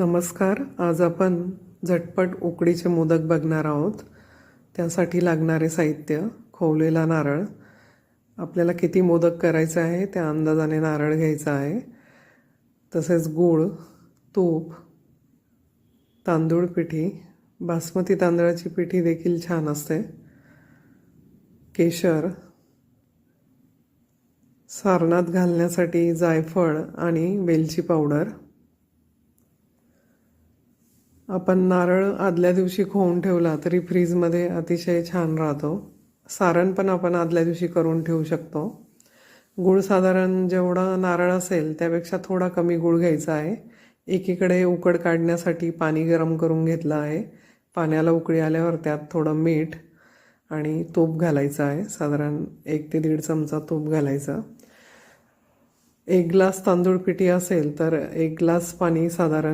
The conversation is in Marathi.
नमस्कार. आज आपण झटपट उकडीचे मोदक बघणार आहोत. त्यासाठी लागणारे साहित्य: खोवलेला नारळ. आपल्याला किती मोदक करायचे आहे त्या अंदाजाने नारळ घ्यायचा आहे. तसेच गूळ, तूप, तांदूळ पिठी, बासमती तांदळाची पिठी देखील छान असते, केशर, सारणात घालण्यासाठी जायफळ आणि वेलची पावडर. आपण नारळ आदल्या दिवशी खोवून ठेवला तरी फ्रीजमध्ये अतिशय छान राहतो. सारण पण आपण आदल्या दिवशी करून ठेवू शकतो. गूळ साधारण जेवढा नारळ असेल त्यापेक्षा थोडा कमी गूळ घ्यायचा आहे. एकीकडे उकड काढण्यासाठी पाणी गरम करून घेतलं आहे. पाण्याला उकळी आल्यावर त्यात थोडं मीठ आणि तूप घालायचं आहे. साधारण 1 ते 1.5 चमचा तूप घालायचं. 1 ग्लास तांदूळ पिठी असेल तर 1 ग्लास पाणी साधारण